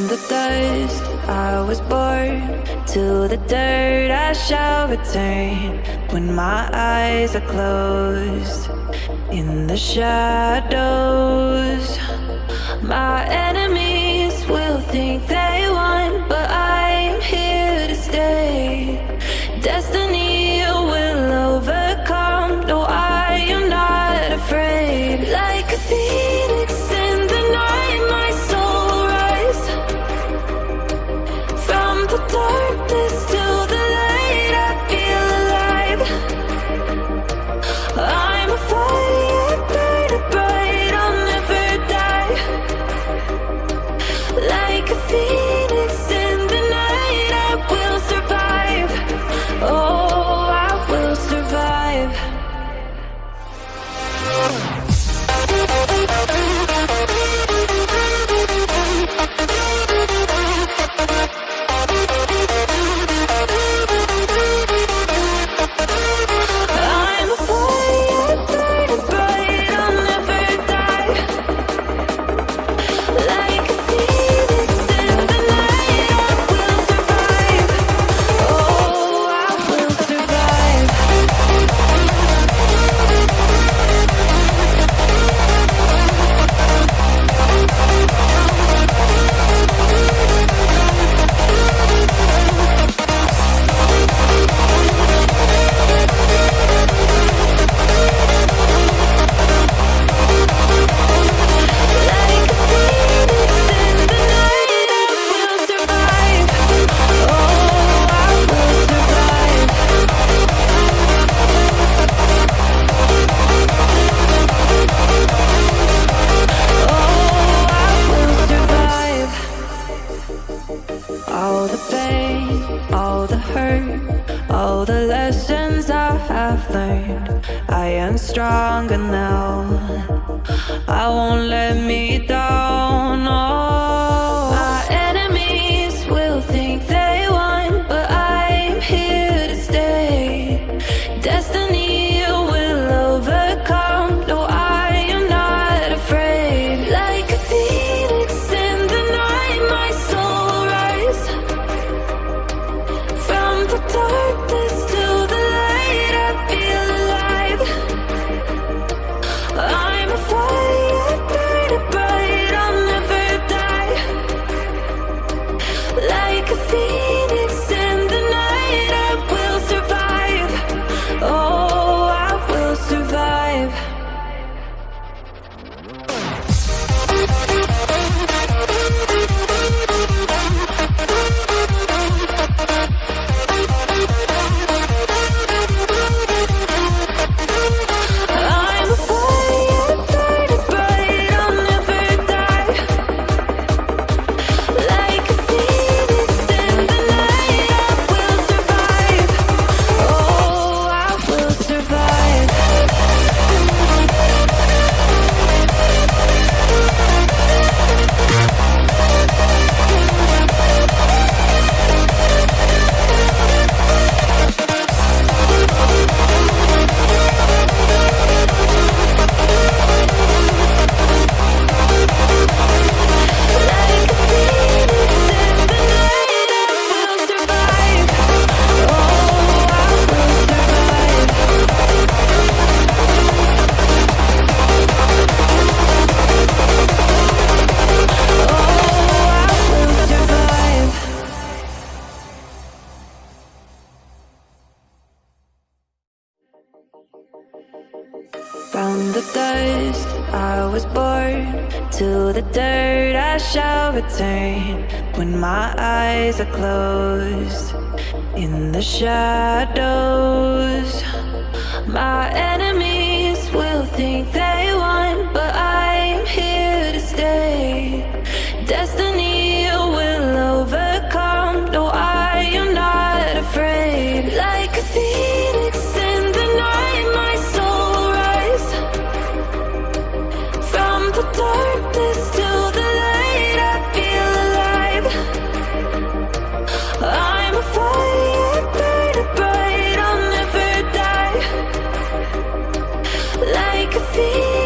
the dust I was born, to the dirt I shall return. When my eyes are closed, in the shadows, my enemies will think they won, but I'm here to stay. Destiny will overcome, no, I am not afraid. Like a phoenix in the night, my soul rise. From the darkness to the light, I feel alive. I'm a fire, burning bright, I'll never die. Like a phoenix in the night, I will survive. Oh, I will survive. I'm a fire, burning bright, I'll never die. Like a phoenix in the night, I will survive. Oh, I will survive. Like a phoenix in the night, I will survive. Oh, I will survive. Oh, I will survive. All the pain, all the hurt, all the lessons I have learned, I am stronger now. I won't let me down. Oh, my enemies will think they won, but I'm here to stay. Destiny will overcome, no, I am not afraid. Like a phoenix in the night, my soul rise. From the darkness to the light, I feel alive. I'm a fire, burning bright, I'll never die. Like a phoenix in the night, I will survive. Oh, I will survive. I'm a fire, burning bright, I'll never die. Like a phoenix in the night, I will survive. Oh, I will survive. Like a phoenix in the night, I will survive. Oh, I will survive. Oh, I will survive. From the dust I was born, to the dirt I shall return. When my eyes are closed, in the shadows, my enemies will think they won, but I'm here to stay. Destiny will overcome, no, I am not afraid. Like a phoenix in the night, my soul rise. From the darkness to the light, I feel alive. I'm a fire, burning bright, I'll never die. Like a phoenix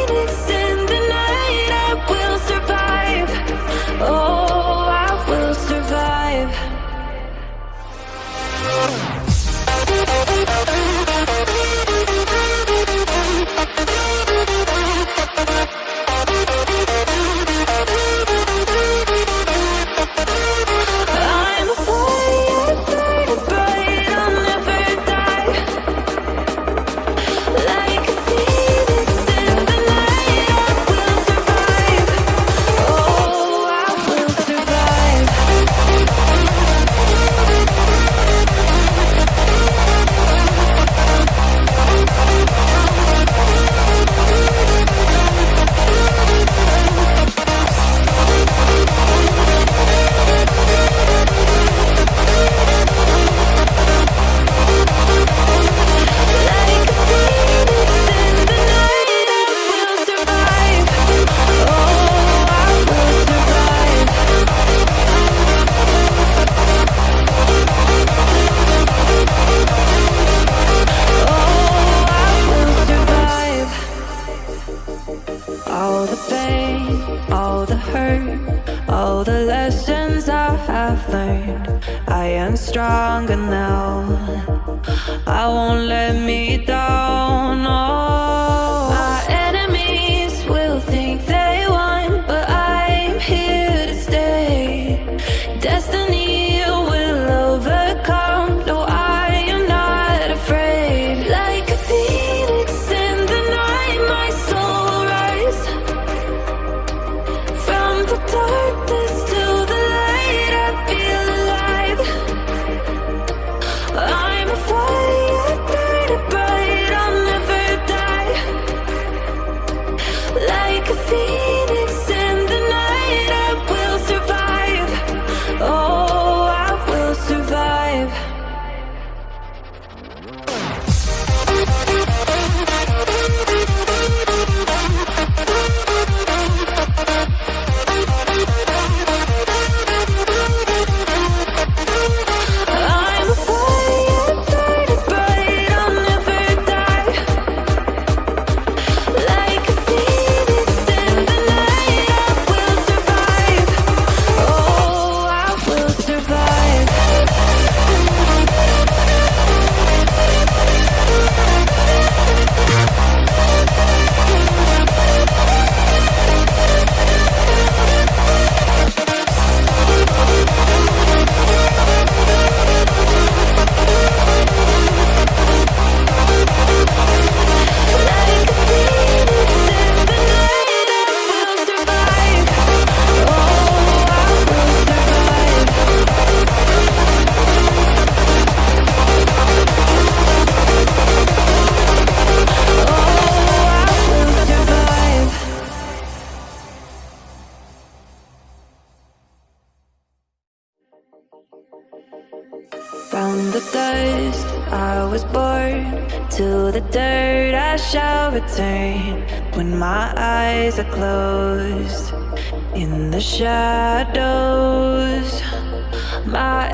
all the hurt, all the lessons I have learned. I am stronger now. I won't let me down. Oh, my enemies will think they won, but I'm here to stay. Destiny will overcome. No, I am not afraid. Like a phoenix in the night, my soul will rise. From the darkness to the light, I feel alive. I'm a fire, burning bright, I'll never die. Like a phoenix in the night, I will survive. Oh, I will survive. I'm a fire, burning bright, I'll never die. Like a phoenix in the night, I will survive. Oh, I will survive. Like a phoenix in the night, I will survive. Oh, I will survive. Oh, I will survive. From the dust I was born, to the dirt I shall return. When my eyes are closed, in the shadows, my